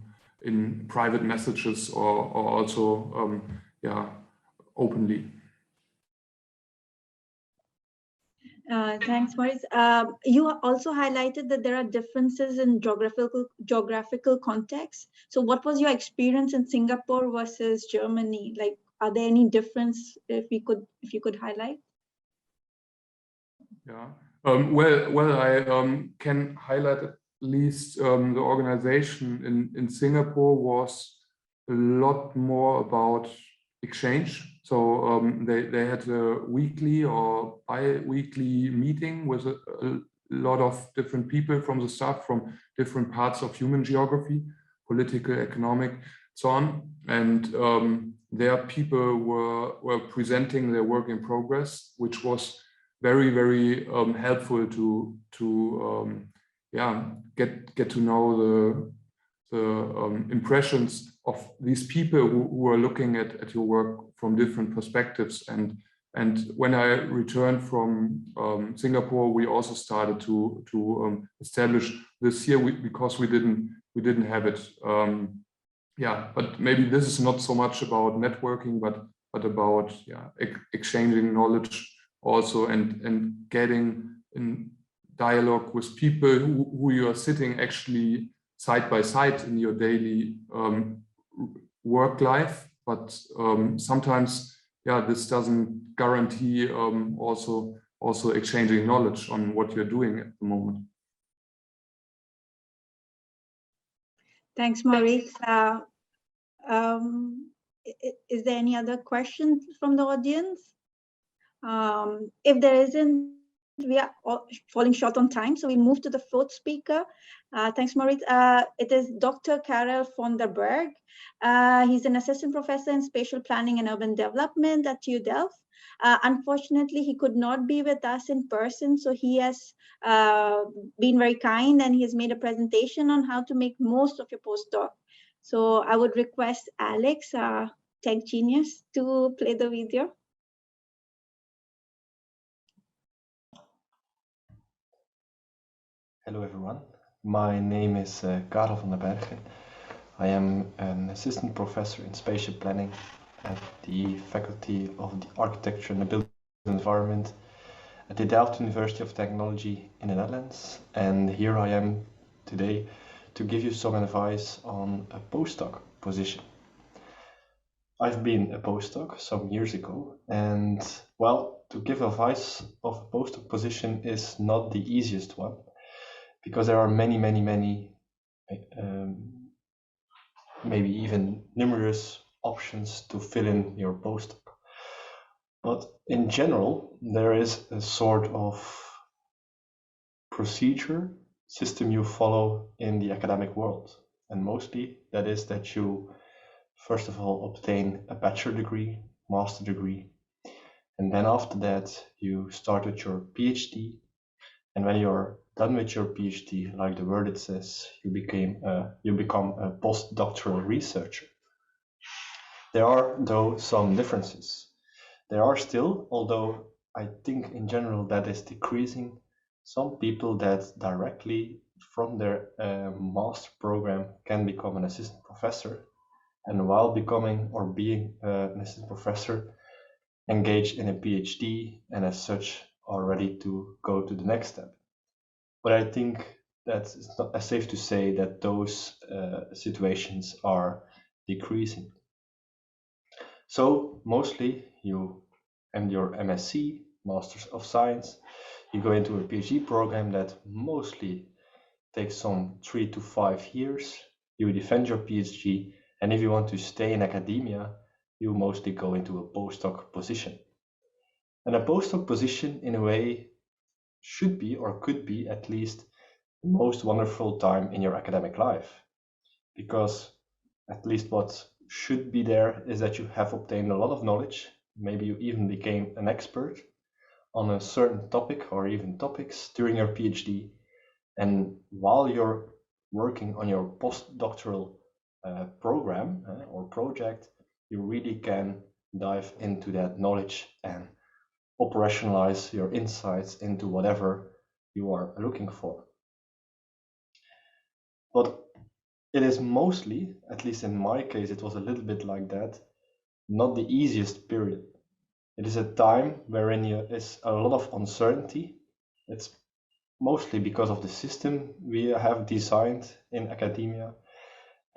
in private messages or also openly. Thanks, Moritz. You also highlighted that there are differences in geographical context. So what was your experience in Singapore versus Germany? Like, are there any difference if you could highlight? Yeah. Well, I can highlight at least the organization in Singapore was a lot more about exchange. So they had a weekly or bi-weekly meeting with a lot of different people from the staff from different parts of human geography, political, economic, so on. And their people were presenting their work in progress, which was very, very helpful to get to know the impressions of these people who are looking at your work from different perspectives. And when I returned from Singapore, we also started to establish this here because we didn't have it. But maybe this is not so much about networking, but about exchanging knowledge also and getting in dialogue with people who you are sitting actually side by side in your daily work life. But sometimes, this doesn't guarantee also exchanging knowledge on what you're doing at the moment. Thanks, Moritz. Is there any other questions from the audience? If there isn't, we are falling short on time, so we move to the fourth speaker. Thanks, Moritz. It is Dr. Karel von der Berghe. He's an assistant professor in spatial planning and urban development at TU Delft. Unfortunately, he could not be with us in person, so he has been very kind and he has made a presentation on how to make most of your postdoc. So I would request Alex, tech genius, to play the video. Hello everyone, my name is Karel van der Berghe. I am an assistant professor in spatial planning at the Faculty of the Architecture and the Built Environment at the Delft University of Technology in the Netherlands. And here I am today to give you some advice on a postdoc position. I've been a postdoc some years ago, and well, to give advice of a postdoc position is not the easiest one, because there are many, maybe even numerous options to fill in your postdoc. But in general, there is a sort of procedure system you follow in the academic world. And mostly that is that you, first of all, obtain a bachelor degree, master degree. And then after that, you start with your PhD. And when you're done with your PhD, like the word it says, you become a postdoctoral researcher. There are, though, some differences. There are still, although I think in general that is decreasing, some people that directly from their master program can become an assistant professor, and while becoming or being an assistant professor, engage in a PhD, and as such are ready to go to the next step. But I think that it's not as safe to say that those situations are decreasing. So mostly you end your MSc, Masters of Science, you go into a PhD program that mostly takes some 3 to 5 years. You defend your PhD, and if you want to stay in academia, you mostly go into a postdoc position. And a postdoc position, in a way, should be or could be at least the most wonderful time in your academic life, because at least what should be there is that you have obtained a lot of knowledge. Maybe you even became an expert on a certain topic or even topics during your PhD. And while you're working on your postdoctoral program or project, you really can dive into that knowledge and operationalize your insights into whatever you are looking for. But it is mostly, at least in my case, it was a little bit like that, not the easiest period. It is a time wherein there is a lot of uncertainty. It's mostly because of the system we have designed in academia,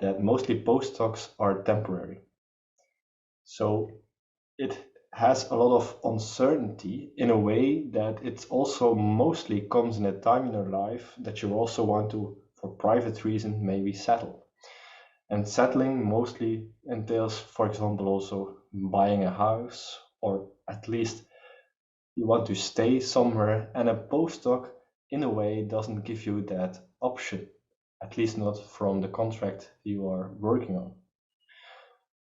that mostly postdocs are temporary. So it has a lot of uncertainty in a way that it also mostly comes in a time in your life that you also want to, for private reason, maybe settle. And settling mostly entails, for example, also buying a house, or at least you want to stay somewhere, and a postdoc in a way doesn't give you that option, at least not from the contract you are working on.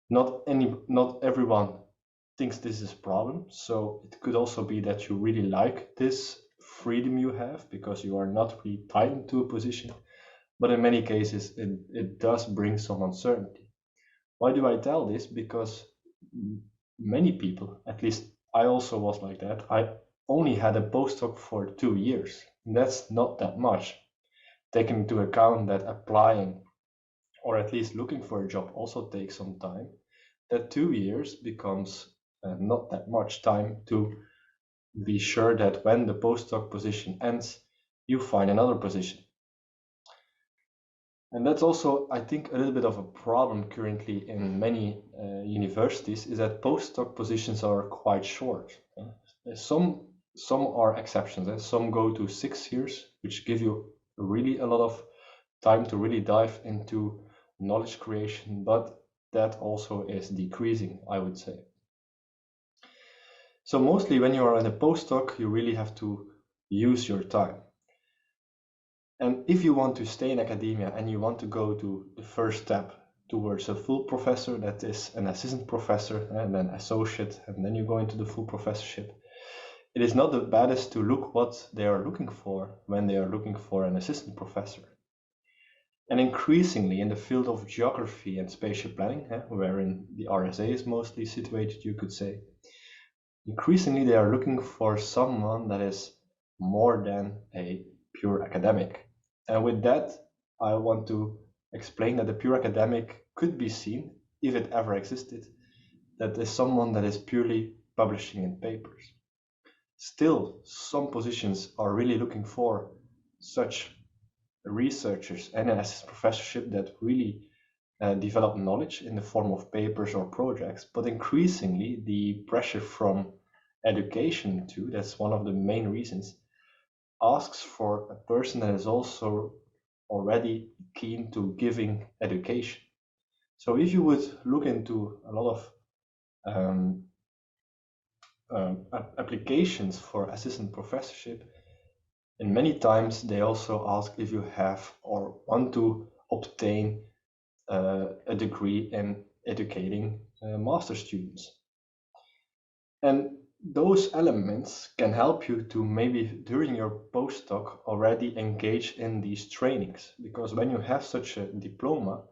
Not everyone thinks this is a problem, so it could also be that you really like this freedom you have because you are not really tied into a position, but in many cases it does bring some uncertainty. Why do I tell this? Because many people, at least I also was like that, I only had a postdoc for 2 years. That's not that much, taking into account that applying or at least looking for a job also takes some time. That 2 years becomes not that much time to be sure that when the postdoc position ends, you find another position. And that's also, I think, a little bit of a problem currently in many universities, is that postdoc positions are quite short. Some are exceptions. Some go to 6 years, which give you really a lot of time to really dive into knowledge creation, but that also is decreasing, I would say. So mostly when you are in a postdoc, you really have to use your time. And if you want to stay in academia and you want to go to the first step towards a full professor, that is an assistant professor and then associate, and then you go into the full professorship, it is not the baddest to look what they are looking for when they are looking for an assistant professor. And increasingly in the field of geography and spatial planning, wherein the RSA is mostly situated, you could say, increasingly they are looking for someone that is more than a pure academic. And with that, I want to explain that the pure academic could be seen, if it ever existed, that is someone that is purely publishing in papers. Still, some positions are really looking for such researchers and an assistant professorship that really develop knowledge in the form of papers or projects, but increasingly the pressure from education too, that's one of the main reasons, asks for a person that is also already keen to giving education. So if you would look into a lot of applications for assistant professorship, and many times they also ask if you have or want to obtain a degree in educating master students. And those elements can help you to maybe during your postdoc already engage in these trainings, because when you have such a diploma,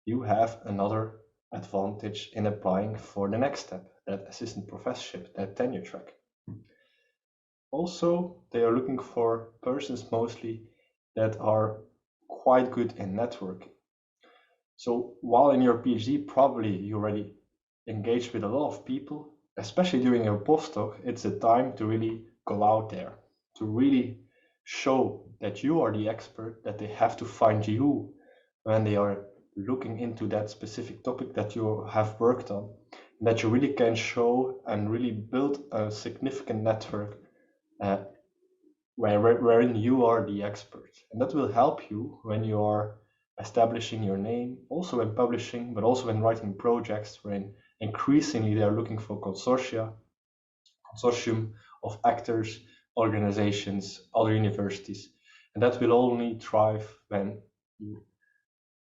you have another advantage in applying for the next step, that assistant professorship, that tenure track. Also, they are looking for persons mostly that are quite good in networking. So while in your PhD, probably you already engaged with a lot of people, especially during your postdoc, it's a time to really go out there, to really show that you are the expert, that they have to find you when they are looking into that specific topic that you have worked on, that you really can show and really build a significant network wherein you are the expert. And that will help you when you are establishing your name, also in publishing, but also in writing projects, wherein increasingly they are looking for consortium of actors, organizations, other universities. And that will only thrive when you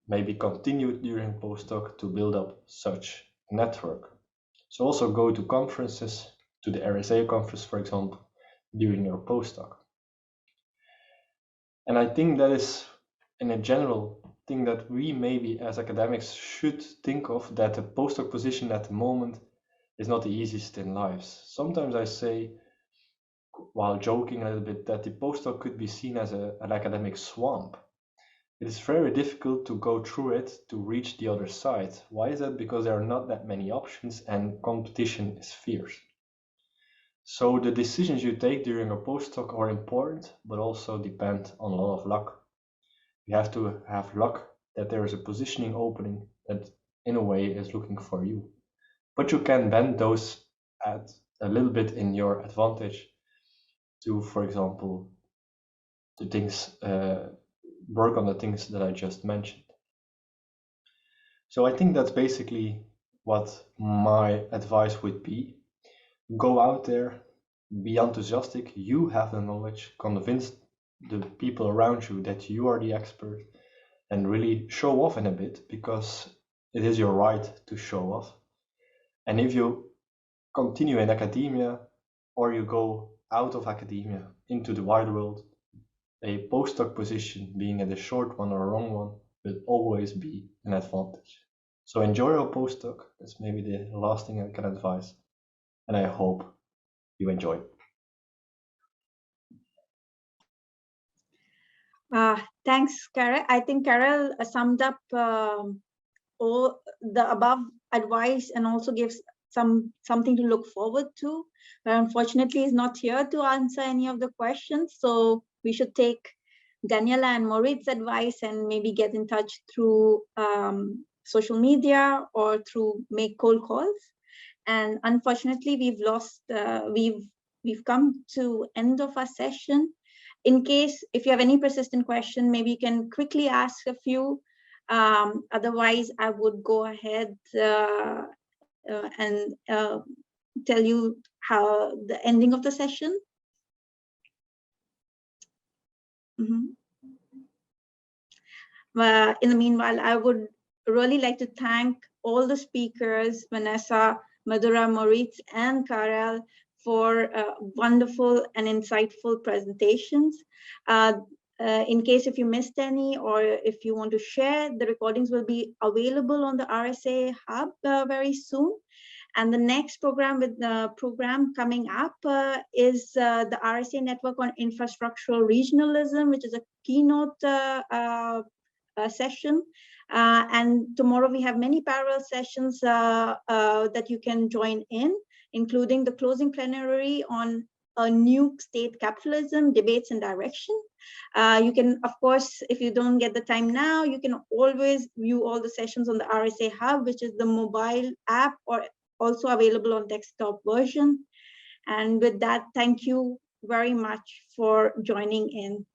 maybe continue during postdoc to build up such a network. So also go to conferences, to the RSA conference, for example, during your postdoc. And I think that is, in a general thing that we maybe as academics should think of, that a postdoc position at the moment is not the easiest in lives. Sometimes I say, while joking a little bit, that the postdoc could be seen as an academic swamp. It is very difficult to go through it to reach the other side. Why is that? Because there are not that many options and competition is fierce. So the decisions you take during a postdoc are important, but also depend on a lot of luck. You have to have luck that there is a positioning opening that in a way is looking for you. But you can bend those at a little bit in your advantage to, for example, the things, work on the things that I just mentioned. So I think that's basically what my advice would be. Go out there, be enthusiastic, you have the knowledge, convince the people around you that you are the expert, and really show off in a bit, because it is your right to show off. And if you continue in academia, or you go out of academia into the wide world, a postdoc position, being it a short one or a long one, will always be an advantage. So enjoy your postdoc. That's maybe the last thing I can advise. And I hope you enjoy. Thanks, Karel. I think Karel summed up all the above advice and also gives something to look forward to. But unfortunately, he's not here to answer any of the questions. So we should take Daniela and Moritz's advice and maybe get in touch through social media or through make cold calls. And unfortunately, we've come to end of our session. In case if you have any persistent question, maybe you can quickly ask a few. Otherwise, I would go ahead and tell you how the ending of the session. In the meanwhile, I would really like to thank all the speakers, Vanessa, Madura, Moritz, and Karel, for wonderful and insightful presentations. In case if you missed any, or if you want to share, the recordings will be available on the RSA Hub very soon. And the next program coming up is the RSA Network on Infrastructural Regionalism, which is a keynote session. And tomorrow we have many parallel sessions that you can join in, including the closing plenary on a new state capitalism, debates and direction. You can, of course, if you don't get the time now, you can always view all the sessions on the RSA Hub, which is the mobile app, or also available on desktop version. And with that, thank you very much for joining in.